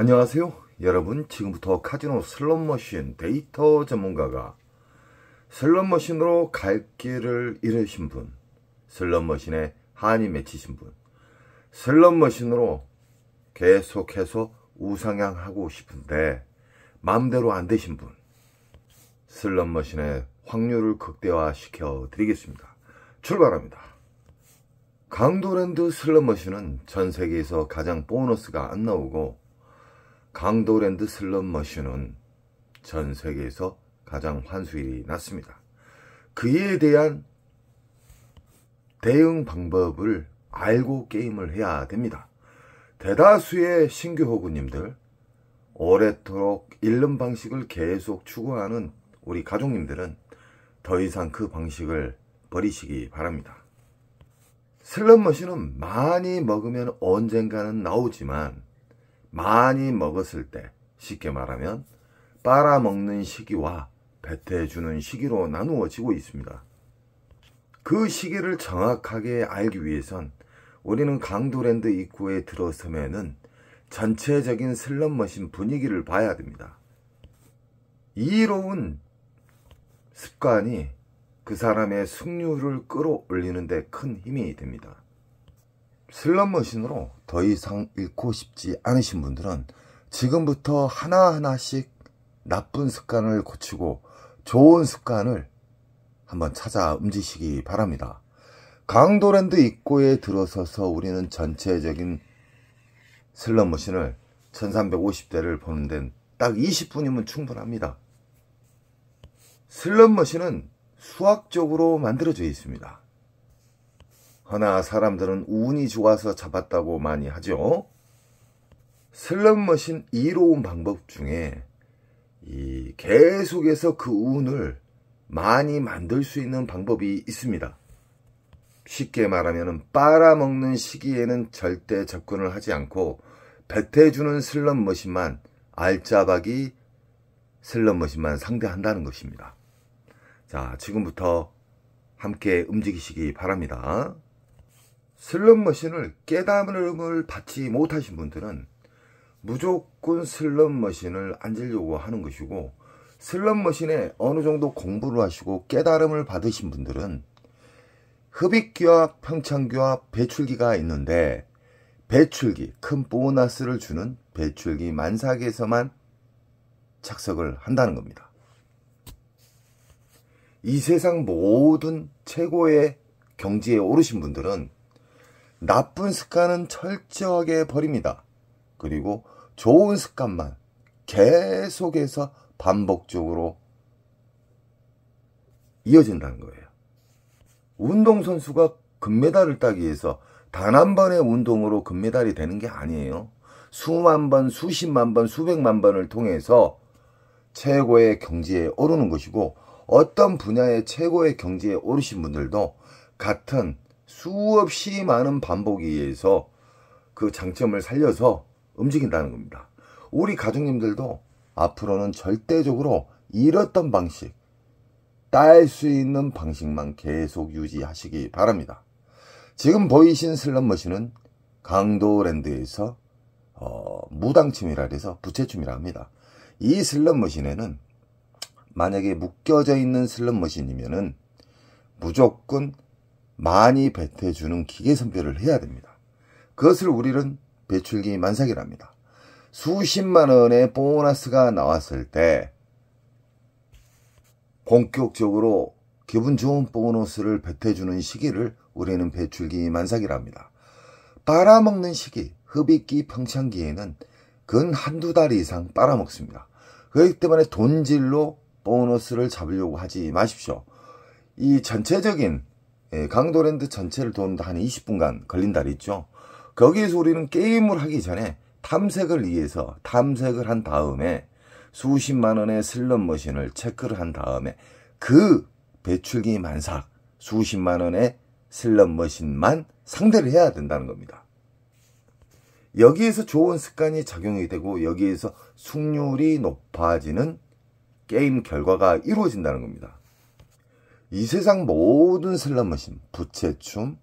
안녕하세요. 여러분, 지금부터 카지노 슬롯머신 데이터 전문가가 슬롯머신으로 갈 길을 잃으신 분, 슬롯머신에 한이 맺히신 분, 슬롯머신으로 계속해서 우상향하고 싶은데 마음대로 안 되신 분, 슬롯머신의 확률을 극대화시켜 드리겠습니다. 출발합니다. 강도랜드 슬롯머신은 전 세계에서 가장 보너스가 안 나오고, 강도랜드 슬롯머신은 전 세계에서 가장 환수율이 낮습니다. 그에 대한 대응 방법을 알고 게임을 해야 됩니다. 대다수의 신규 호구님들, 오래도록 잃는 방식을 계속 추구하는 우리 가족님들은 더 이상 그 방식을 버리시기 바랍니다. 슬롯머신은 많이 먹으면 언젠가는 나오지만, 많이 먹었을 때, 쉽게 말하면 빨아먹는 시기와 배태해주는 시기로 나누어지고 있습니다. 그 시기를 정확하게 알기 위해선 우리는 강도랜드 입구에 들어서면은 전체적인 슬롯머신 분위기를 봐야 됩니다. 이로운 습관이 그 사람의 승률을 끌어올리는 데 큰 힘이 됩니다. 슬롯머신으로 더 이상 잃고 싶지 않으신 분들은 지금부터 하나하나씩 나쁜 습관을 고치고 좋은 습관을 한번 찾아 움직이시기 바랍니다. 강도랜드 입구에 들어서서 우리는 전체적인 슬롯머신을 1350대를 보는 데는 딱 20분이면 충분합니다. 슬롯머신은 수학적으로 만들어져 있습니다. 허나 사람들은 운이 좋아서 잡았다고 많이 하죠. 슬롯머신 이로운 방법 중에 계속해서 그 운을 많이 만들 수 있는 방법이 있습니다. 쉽게 말하면 빨아먹는 시기에는 절대 접근을 하지 않고 배태해주는 슬롯머신만, 알짜박이 슬롯머신만 상대한다는 것입니다. 자, 지금부터 함께 움직이시기 바랍니다. 슬롯머신을 깨달음을 받지 못하신 분들은 무조건 슬롯머신을 앉으려고 하는 것이고, 슬롯머신에 어느 정도 공부를 하시고 깨달음을 받으신 분들은 흡입기와 평창기와 배출기가 있는데, 배출기, 큰 보너스를 주는 배출기 만삭에서만 착석을 한다는 겁니다. 이 세상 모든 최고의 경지에 오르신 분들은 나쁜 습관은 철저하게 버립니다. 그리고 좋은 습관만 계속해서 반복적으로 이어진다는 거예요. 운동선수가 금메달을 따기 위해서 단 한 번의 운동으로 금메달이 되는 게 아니에요. 수만 번, 수십만 번, 수백만 번을 통해서 최고의 경지에 오르는 것이고, 어떤 분야의 최고의 경지에 오르신 분들도 같은 수없이 많은 반복에 의해서 그 장점을 살려서 움직인다는 겁니다. 우리 가족님들도 앞으로는 절대적으로 잃었던 방식, 딸 수 있는 방식만 계속 유지하시기 바랍니다. 지금 보이신 슬롯머신은 강도랜드에서 무당침이라 해서 부채춤이라 합니다. 이 슬롯머신에는 만약에 묶여져 있는 슬롯머신이면은 무조건 많이 배태해주는 기계 선별을 해야 됩니다. 그것을 우리는 배출기 만삭이랍니다. 수십만 원의 보너스가 나왔을 때 본격적으로 기분 좋은 보너스를 배태해주는 시기를 우리는 배출기 만삭이랍니다. 빨아먹는 시기, 흡입기, 평창기에는 근 한두 달 이상 빨아먹습니다. 그렇기 때문에 돈질로 보너스를 잡으려고 하지 마십시오. 이 전체적인 강도랜드 전체를 도는데 한 20분간 걸린다 그랬죠. 거기에서 우리는 게임을 하기 전에 탐색을 위해서 탐색을 한 다음에 수십만 원의 슬롯머신을 체크를 한 다음에 그 배출기 만삭 수십만 원의 슬롯머신만 상대를 해야 된다는 겁니다. 여기에서 좋은 습관이 작용이 되고 여기에서 승률이 높아지는 게임 결과가 이루어진다는 겁니다. 이 세상 모든 슬롯머신, 부채춤,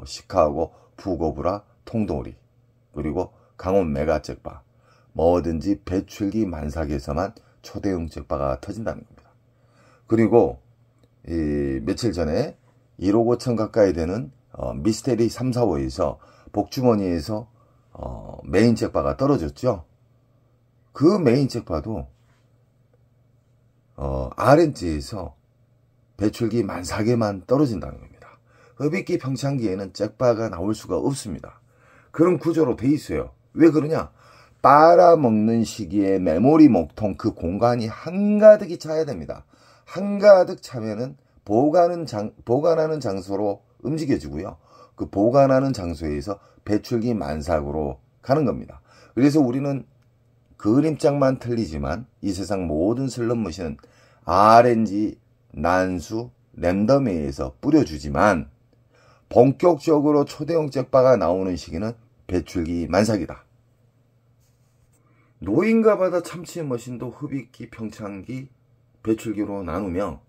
시카고, 푸고브라, 통돌이, 그리고 강원 메가잭바, 뭐든지 배출기 만삭에서만 초대형 잭바가 터진다는 겁니다. 그리고 며칠 전에 1억 5천 가까이 되는 미스테리 3, 4호에서 복주머니에서 메인 잭바가 떨어졌죠. 그 메인 잭바도 RNG에서 배출기 만삭에만 떨어진다는 겁니다. 흡입기 평창기에는 잭바가 나올 수가 없습니다. 그런 구조로 돼 있어요. 왜 그러냐? 빨아먹는 시기에 메모리 목통 그 공간이 한가득이 차야 됩니다. 한가득 차면은 보관하는 장소로 움직여지고요. 그 보관하는 장소에서 배출기 만삭으로 가는 겁니다. 그래서 우리는 그림짝만 틀리지만 이 세상 모든 슬롯머신은 RNG, 난수, 랜덤에서 뿌려주지만 본격적으로 초대형 잭바가 나오는 시기는 배출기 만삭이다. 노인가바다 참치 머신도 흡입기, 평창기, 배출기로 나누며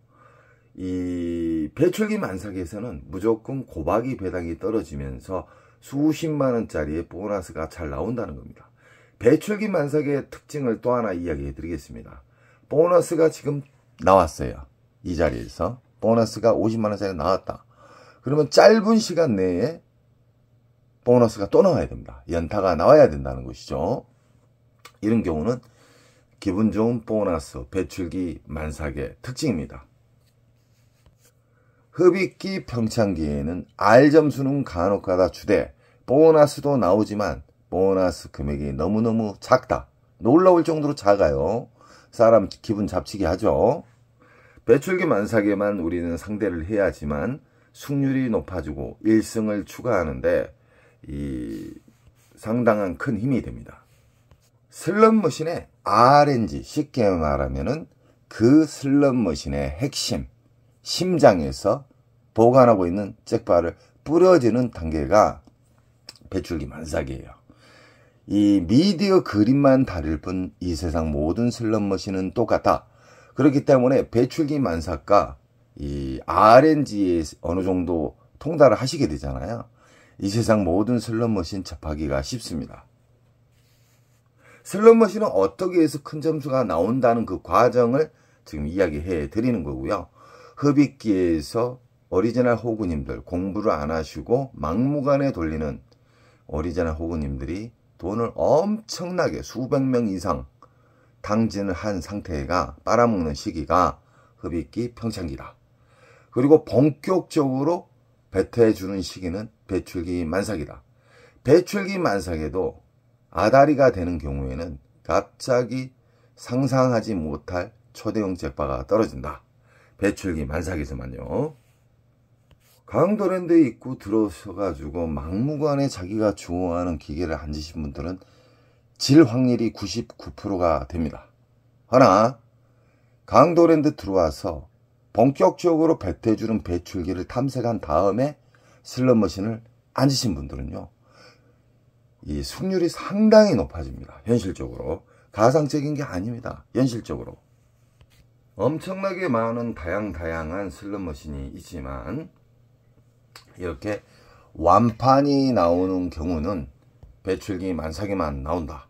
이 배출기 만삭에서는 무조건 고박이 배당이 떨어지면서 수십만 원짜리의 보너스가 잘 나온다는 겁니다. 배출기 만삭의 특징을 또 하나 이야기해 드리겠습니다. 보너스가 지금 나왔어요. 이 자리에서 보너스가 50만 원짜리 나왔다. 그러면 짧은 시간 내에 보너스가 또 나와야 됩니다. 연타가 나와야 된다는 것이죠. 이런 경우는 기분 좋은 보너스 배출기 만삭의 특징입니다. 흡입기 평창기에는 R점수는 간혹가다 주되 보너스도 나오지만 보너스 금액이 너무너무 작다. 놀라울 정도로 작아요. 사람 기분 잡치게 하죠. 배출기 만삭에만 우리는 상대를 해야지만 승률이 높아지고 1승을 추가하는데 상당한 큰 힘이 됩니다. 슬롯머신의 RNG, 쉽게 말하면은 그 슬롯머신의 핵심, 심장에서 보관하고 있는 잭바를 뿌려지는 단계가 배출기 만삭이에요. 이 미디어 그림만 다를 뿐 이 세상 모든 슬롯머신은 똑같다. 그렇기 때문에 배출기 만삭과 이 RNG에 어느 정도 통달을 하시게 되잖아요. 이 세상 모든 슬롯머신 접하기가 쉽습니다. 슬롯머신은 어떻게 해서 큰 점수가 나온다는 그 과정을 지금 이야기해 드리는 거고요. 흡입기에서 오리지널 호구님들 공부를 안 하시고 막무가내 돌리는 오리지널 호구님들이 돈을 엄청나게 수백 명 이상 당진을 한 상태가 빨아먹는 시기가 흡입기 평창기다. 그리고 본격적으로 배태해주는 시기는 배출기 만삭이다. 배출기 만삭에도 아다리가 되는 경우에는 갑자기 상상하지 못할 초대형 잭바가 떨어진다. 배출기 만삭에서만요. 강도랜드에 입구 들어서가지고 막무가내 자기가 좋아하는 기계를 앉으신 분들은 질 확률이 99%가 됩니다. 하나, 강도랜드 들어와서 본격적으로 배태해주는 배출기를 탐색한 다음에 슬롯머신을 앉으신 분들은요, 이 승률이 상당히 높아집니다. 현실적으로. 가상적인 게 아닙니다. 현실적으로. 엄청나게 많은 다양한 슬롯머신이 있지만 이렇게 완판이 나오는 경우는 배출기 만삭에만 나온다.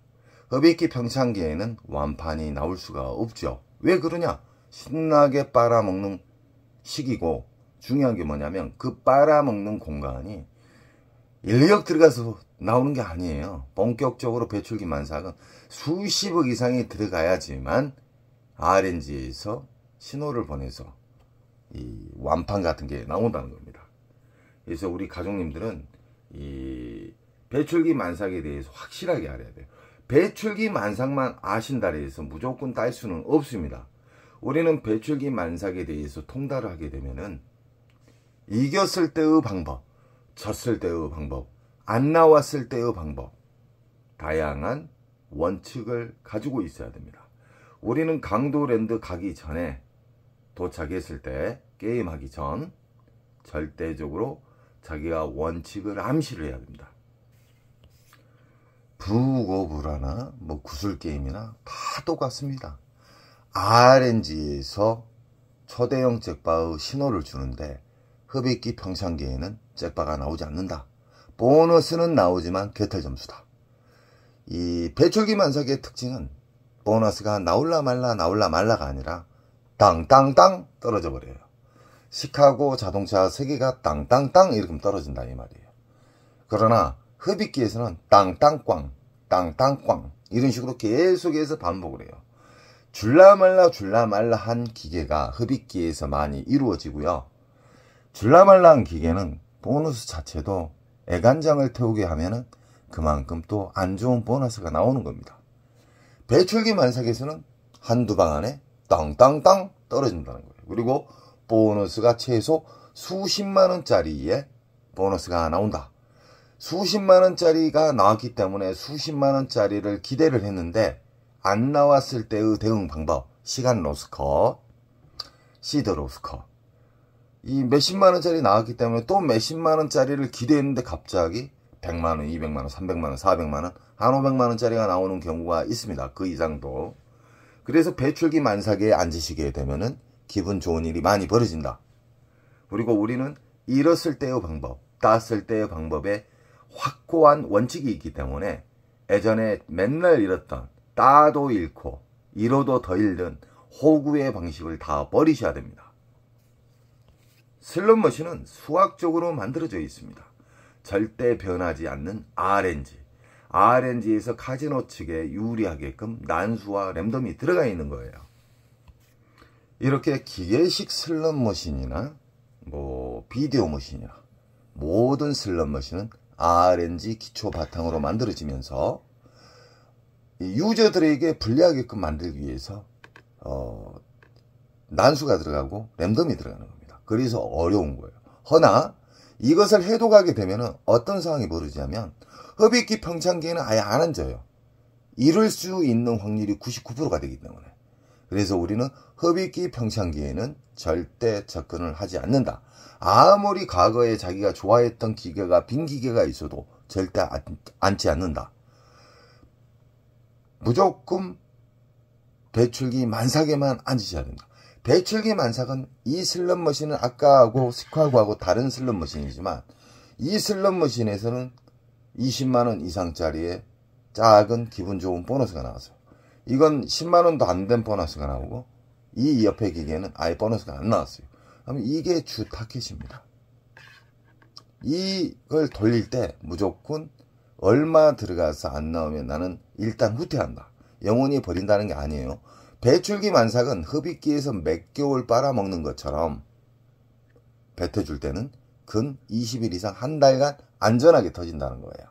흡입기 평창기에는 완판이 나올 수가 없죠. 왜 그러냐? 신나게 빨아먹는 시기고 중요한 게 뭐냐면 그 빨아먹는 공간이 인력 들어가서 나오는 게 아니에요. 본격적으로 배출기 만삭은 수십억 이상이 들어가야지만 RNG에서 신호를 보내서 이 완판 같은 게 나온다는 겁니다. 그래서 우리 가족님들은 이 배출기 만삭에 대해서 확실하게 알아야 돼요. 배출기 만삭만 아신다 해서 무조건 딸 수는 없습니다. 우리는 배출기 만삭에 대해서 통달을 하게 되면은 이겼을 때의 방법, 졌을 때의 방법, 안 나왔을 때의 방법, 다양한 원칙을 가지고 있어야 됩니다. 우리는 강도랜드 가기 전에 도착했을 때 게임하기 전 절대적으로 자기가 원칙을 암시를 해야 됩니다. 북오브라나 뭐 구슬게임이나 다 똑같습니다. RNG에서 초대형 잭바의 신호를 주는데 흡입기 평창기에는 잭바가 나오지 않는다. 보너스는 나오지만 개털 점수다. 이 배출기 만삭의 특징은 보너스가 나올라 말라가 아니라 땅땅땅 떨어져 버려요. 시카고 자동차 3개가 땅땅땅 이렇게 떨어진다 이 말이에요. 그러나 흡입기에서는 땅땅꽝 땅땅꽝 이런 식으로 계속해서 반복을 해요. 줄라말라 한 기계가 흡입기에서 많이 이루어지고요. 줄라말라한 기계는 보너스 자체도 애간장을 태우게 하면은 그만큼 또 안 좋은 보너스가 나오는 겁니다. 배출기 만삭에서는 한두 방 안에 땅땅땅 떨어진다는 거예요. 그리고 보너스가 최소 수십만원짜리의 보너스가 나온다. 수십만원짜리가 나왔기 때문에 수십만원짜리를 기대를 했는데 안 나왔을 때의 대응 방법, 시간 로스컷, 시드 로스컷. 이 몇십만원짜리 나왔기 때문에 또 몇십만원짜리를 기대했는데 갑자기 100만원, 200만원, 300만원, 400만원, 한 500만원짜리가 나오는 경우가 있습니다. 그 이상도. 그래서 배출기 만삭에 앉으시게 되면은 기분 좋은 일이 많이 벌어진다. 그리고 우리는 잃었을 때의 방법, 땄을 때의 방법에 확고한 원칙이 있기 때문에 예전에 맨날 잃었던 따도 잃고 잃어도 더 잃는 호구의 방식을 다 버리셔야 됩니다. 슬롯머신은 수학적으로 만들어져 있습니다. 절대 변하지 않는 RNG에서 카지노 측에 유리하게끔 난수와 랜덤이 들어가 있는 거예요. 이렇게 기계식 슬롯머신이나 비디오 머신이나 모든 슬롯머신은 RNG 기초 바탕으로 만들어지면서 유저들에게 불리하게끔 만들기 위해서 난수가 들어가고 랜덤이 들어가는 겁니다. 그래서 어려운 거예요. 허나 이것을 해독하게 되면 어떤 상황이 벌어지냐면 흡입기 평창기에는 아예 안 앉아요. 이룰 수 있는 확률이 99%가 되기 때문에. 그래서 우리는 흡입기 평창기에는 절대 접근을 하지 않는다. 아무리 과거에 자기가 좋아했던 기계가 빈 기계가 있어도 절대 앉지 않는다. 무조건 배출기 만삭에만 앉으셔야 된다. 배출기 만삭은 이 슬롯머신은 아까하고 시카고하고 다른 슬롯머신이지만 이 슬롯머신에서는 20만원 이상짜리의 작은 기분 좋은 보너스가 나왔어요. 이건 10만원도 안 된 보너스가 나오고 이 옆에 기계는 아예 보너스가 안 나왔어요. 그러면 이게 주 타켓입니다. 이걸 돌릴 때 무조건 얼마 들어가서 안 나오면 나는 일단 후퇴한다. 영원히 버린다는 게 아니에요. 배출기 만삭은 흡입기에서 몇 개월 빨아먹는 것처럼 뱉어줄 때는 근 20일 이상 한 달간 안전하게 터진다는 거예요.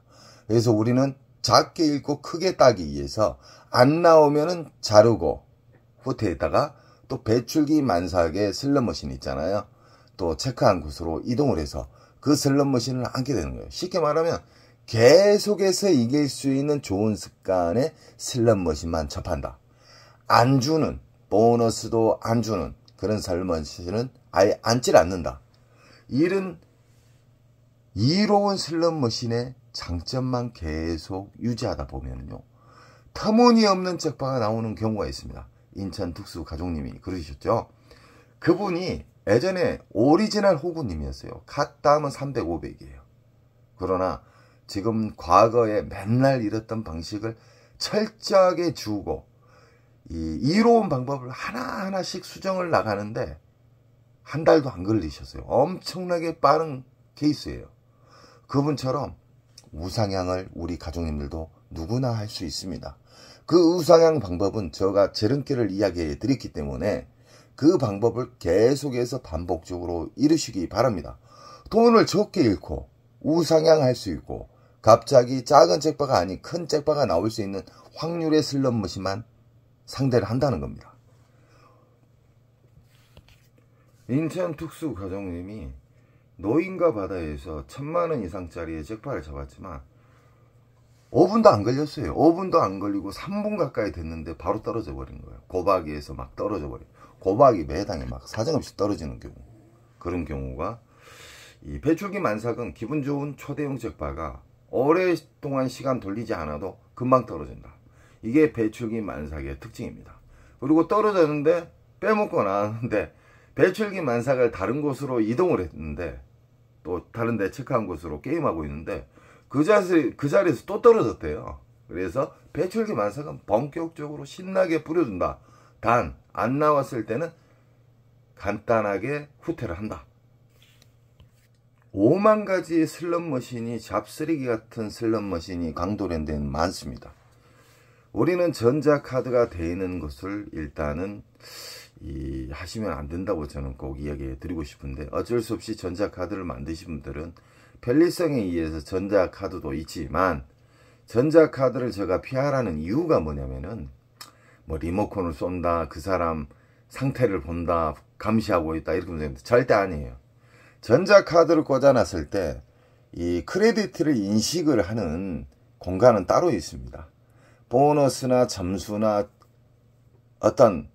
그래서 우리는 작게 읽고 크게 따기 위해서 안 나오면은 자르고 후퇴했다가 또 배출기 만삭의 슬롯머신 있잖아요. 또 체크한 곳으로 이동을 해서 그 슬롯머신을 앉게 되는 거예요. 쉽게 말하면 계속해서 이길 수 있는 좋은 습관의 슬롯머신만 접한다. 안 주는, 보너스도 안 주는 그런 슬롯머신은 아예 앉질 않는다. 이런 이로운 슬롯머신의 장점만 계속 유지하다 보면요, 터무니없는 잭파가 나오는 경우가 있습니다. 인천 특수 가족님이 그러셨죠. 그분이 예전에 오리지널 호구님이었어요. 갔다 하면 300, 500이에요. 그러나 지금 과거에 맨날 잃었던 방식을 철저하게 주고 이 이로운 방법을 하나하나씩 수정을 나가는데 한 달도 안 걸리셨어요. 엄청나게 빠른 케이스예요. 그분처럼 우상향을 우리 가족님들도 누구나 할 수 있습니다. 그 우상향 방법은 제가 지름길을 이야기해 드렸기 때문에 그 방법을 계속해서 반복적으로 이루시기 바랍니다. 돈을 적게 잃고 우상향 할 수 있고 갑자기 작은 잭바가 아닌 큰 잭바가 나올 수 있는 확률의 슬롯머신만 상대를 한다는 겁니다. 인천 특수 가정님이 노인과 바다에서 1000만원 이상짜리의 잭파를 잡았지만 5분도 안 걸렸어요. 5분도 안 걸리고 3분 가까이 됐는데 바로 떨어져 버린 거예요. 고박이에서 막 떨어져 버려요. 고박이 매당에 막 사정없이 떨어지는 경우. 그런 경우가 이 배출기 만삭은 기분 좋은 초대형 잭파가 오랫동안 시간 돌리지 않아도 금방 떨어진다. 이게 배출기 만삭의 특징입니다. 그리고 떨어졌는데 빼먹고 나왔는데 배출기 만삭을 다른 곳으로 이동을 했는데 또 다른 데 체크한 곳으로 게임하고 있는데 그 자리에서 또 떨어졌대요. 그래서 배출기 만삭은 본격적으로 신나게 뿌려준다. 단 안 나왔을 때는 간단하게 후퇴를 한다. 5만 가지의 슬롯머신이 잡쓰레기 같은 슬롯머신이 강도랜드에는 많습니다. 우리는 전자카드가 되는 것을 일단은 하시면 안 된다고 저는 꼭 이야기해 드리고 싶은데, 어쩔 수 없이 전자카드를 만드신 분들은 편리성에 의해서 전자카드도 있지만, 전자카드를 제가 피하라는 이유가 뭐냐면은 뭐 리모컨을 쏜다, 그 사람 상태를 본다, 감시하고 있다, 이렇게 보면 절대 아니에요. 전자카드를 꽂아놨을 때 이 크레디트를 인식을 하는 공간은 따로 있습니다. 보너스나 점수나 어떤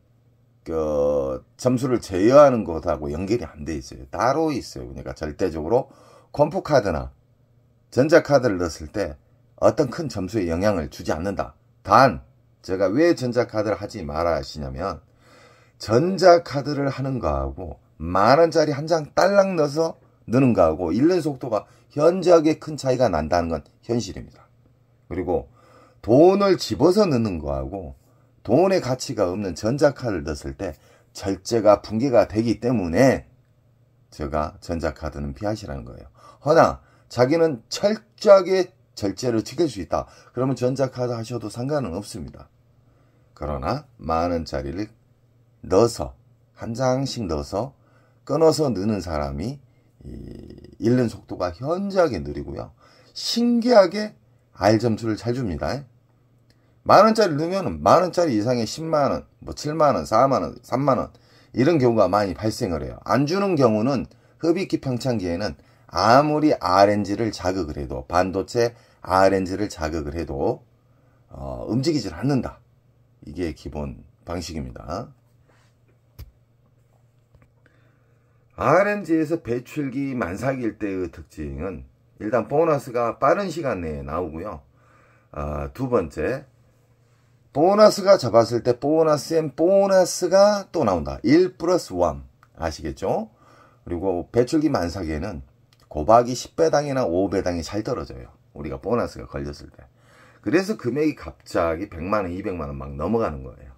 점수를 제어하는 것하고 연결이 안 돼 있어요. 따로 있어요. 그러니까 절대적으로 컴프카드나 전자카드를 넣었을 때 어떤 큰 점수에 영향을 주지 않는다. 단 제가 왜 전자카드를 하지 마라 하시냐면, 전자카드를 하는 거하고 만원짜리 한 장 딸랑 넣어서 넣는 거하고 읽는 속도가 현저하게 큰 차이가 난다는 건 현실입니다. 그리고 돈을 집어서 넣는 거하고 돈의 가치가 없는 전자카드를 넣었을 때 절제가 붕괴가 되기 때문에 제가 전자카드는 피하시라는 거예요. 허나 자기는 철저하게 절제를 지킬 수 있다. 그러면 전자카드 하셔도 상관은 없습니다. 그러나 만원짜리를 넣어서 한 장씩 넣어서 끊어서 넣는 사람이 읽는 속도가 현저하게 느리고요. 신기하게 R 점수를 잘 줍니다. 만원짜리 넣으면 만원짜리 이상의 10만원, 뭐 7만원, 4만원, 3만원 이런 경우가 많이 발생을 해요. 안 주는 경우는 흡입기 평창기에는 아무리 RNG를 자극을 해도, 반도체 RNG를 자극을 해도 움직이질 않는다. 이게 기본 방식입니다. RNG에서 배출기 만삭일 때의 특징은 일단 보너스가 빠른 시간 내에 나오고요. 두 번째, 보너스가 잡았을 때 보너스엔 보너스가 또 나온다. 1 플러스 1 아시겠죠? 그리고 배출기 만삭에는 곱하기 10배당이나 5배당이 잘 떨어져요. 우리가 보너스가 걸렸을 때. 그래서 금액이 갑자기 100만원, 200만원 막 넘어가는 거예요.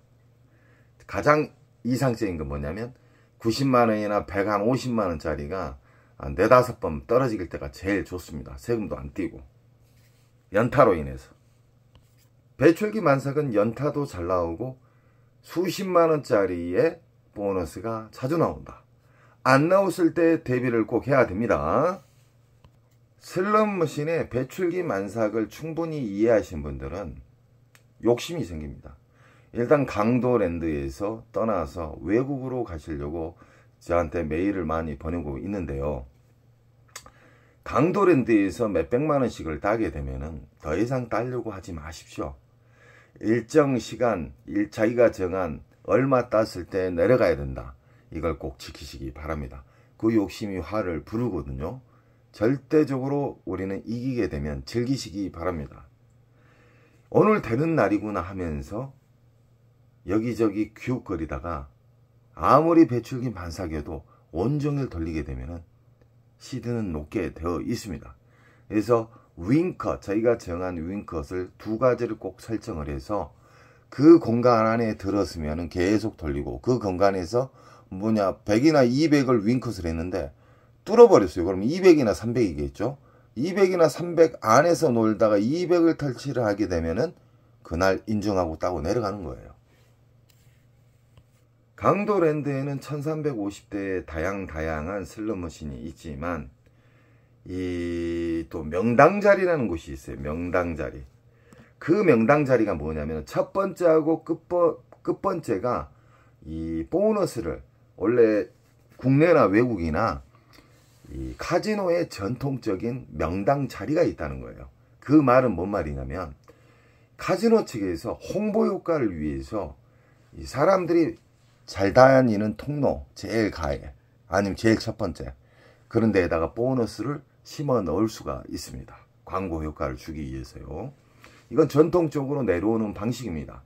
가장 이상적인 건 뭐냐면 90만원이나 150만원짜리가 4, 5번 떨어질 때가 제일 좋습니다. 세금도 안 띄고. 연타로 인해서. 배출기 만삭은 연타도 잘 나오고 수십만원짜리의 보너스가 자주 나온다. 안 나왔을 때 대비를 꼭 해야 됩니다. 슬롯머신의 배출기 만삭을 충분히 이해하신 분들은 욕심이 생깁니다. 일단 강도랜드에서 떠나서 외국으로 가시려고 저한테 메일을 많이 보내고 있는데요. 강도랜드에서 몇백만원씩을 따게 되면은 더 이상 따려고 하지 마십시오. 일정 시간, 자기가 정한 얼마 땄을 때 내려가야 된다. 이걸 꼭 지키시기 바랍니다. 그 욕심이 화를 부르거든요. 절대적으로 우리는 이기게 되면 즐기시기 바랍니다. 오늘 되는 날이구나 하면서 여기저기 기웃거리다가 아무리 배출기 만삭여도 온종일 돌리게 되면 시드는 높게 되어 있습니다. 그래서 윙컷, 저희가 정한 윙컷을 2가지를 꼭 설정을 해서 그 공간 안에 들었으면 계속 돌리고, 그 공간에서 100이나 200을 윙컷을 했는데 뚫어버렸어요. 그럼 200이나 300이겠죠. 200이나 300 안에서 놀다가 200을 탈취를 하게 되면은 그날 인정하고 따고 내려가는 거예요. 강도랜드에는 1350대의 다양한 슬롯머신이 있지만 또 명당자리라는 곳이 있어요. 명당자리. 그 명당자리가 뭐냐면 첫 번째하고 끝번째가 이 보너스를, 원래 국내나 외국이나 이 카지노의 전통적인 명당 자리가 있다는 거예요. 그 말은 뭔 말이냐면 카지노 측에서 홍보 효과를 위해서 이 사람들이 잘 다니는 통로 제일 가에, 아니면 제일 첫 번째 그런 데에다가 보너스를 심어 넣을 수가 있습니다. 광고 효과를 주기 위해서요. 이건 전통적으로 내려오는 방식입니다.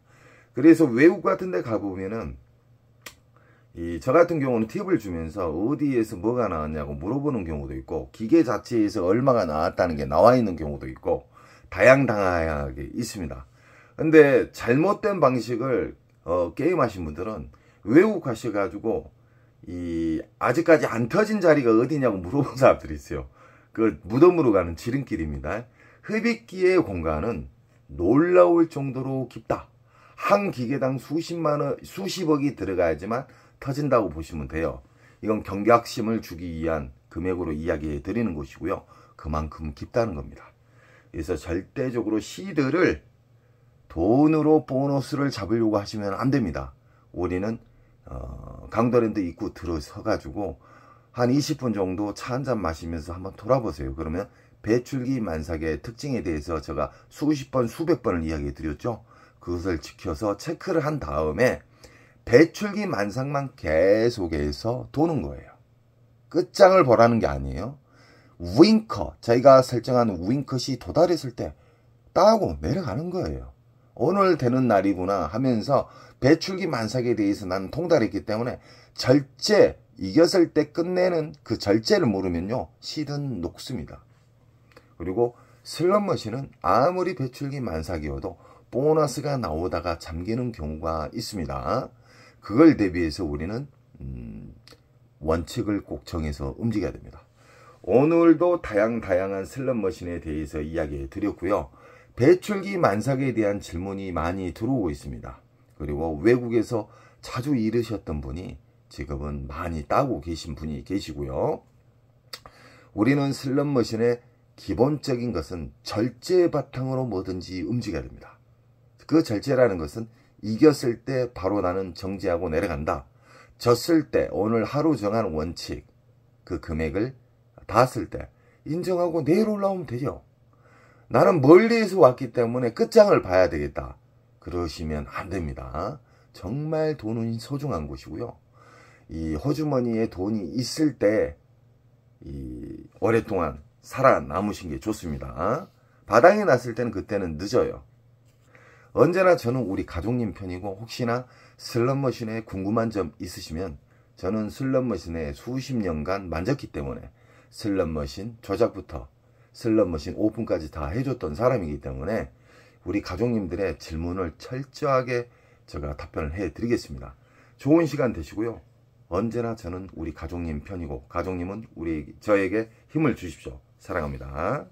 그래서 외국 같은 데 가보면은 저 같은 경우는 팁을 주면서 어디에서 뭐가 나왔냐고 물어보는 경우도 있고, 기계 자체에서 얼마가 나왔다는 게 나와 있는 경우도 있고, 다양다양하게 있습니다. 근데 잘못된 방식을 게임하신 분들은 외국 가셔가지고 아직까지 안 터진 자리가 어디냐고 물어본 사람들이 있어요. 그 무덤으로 가는 지름길입니다. 흡입기의 공간은 놀라울 정도로 깊다. 한 기계당 수십억이 들어가야지만 터진다고 보시면 돼요. 이건 경각심을 주기 위한 금액으로 이야기해 드리는 것이고요. 그만큼 깊다는 겁니다. 그래서 절대적으로 시드를 돈으로 보너스를 잡으려고 하시면 안 됩니다. 우리는 강도랜드 입구 들어서가지고 한 20분 정도 차 한잔 마시면서 한번 돌아보세요. 그러면 배출기 만삭의 특징에 대해서 제가 수십 번, 수백 번을 이야기해 드렸죠. 그것을 지켜서 체크를 한 다음에 배출기 만삭만 계속해서 도는 거예요. 끝장을 보라는 게 아니에요. 윙커, 저희가 설정한 윙컷이 도달했을 때 따고 내려가는 거예요. 오늘 되는 날이구나 하면서 배출기 만삭에 대해서 나는 통달했기 때문에 절제, 이겼을 때 끝내는 그 절제를 모르면요, 시드는 녹습니다. 그리고 슬롯머신은 아무리 배출기 만삭이어도 보너스가 나오다가 잠기는 경우가 있습니다. 그걸 대비해서 우리는 원칙을 꼭 정해서 움직여야 됩니다. 오늘도 다양한 슬롯머신에 대해서 이야기해 드렸고요. 배출기 만삭에 대한 질문이 많이 들어오고 있습니다. 그리고 외국에서 자주 잃으셨던 분이 지금은 많이 따고 계신 분이 계시고요. 우리는 슬롯머신의 기본적인 것은 절제 바탕으로 뭐든지 움직여야 됩니다. 그 절제라는 것은 이겼을 때 바로 나는 정지하고 내려간다. 졌을 때 오늘 하루 정한 원칙, 그 금액을 닿았을 때 인정하고 내일 올라오면 되죠. 나는 멀리에서 왔기 때문에 끝장을 봐야 되겠다. 그러시면 안 됩니다. 정말 돈은 소중한 것이고요. 이 호주머니에 돈이 있을 때 오랫동안 살아남으신 게 좋습니다. 바닥이 났을 때는 그때는 늦어요. 언제나 저는 우리 가족님 편이고, 혹시나 슬롯머신에 궁금한 점 있으시면 저는 슬롯머신에 수십 년간 만졌기 때문에 슬롯머신 조작부터 슬롯머신 오픈까지 다 해줬던 사람이기 때문에 우리 가족님들의 질문을 철저하게 제가 답변을 해드리겠습니다. 좋은 시간 되시고요. 언제나 저는 우리 가족님 편이고, 가족님은 저에게 힘을 주십시오. 사랑합니다.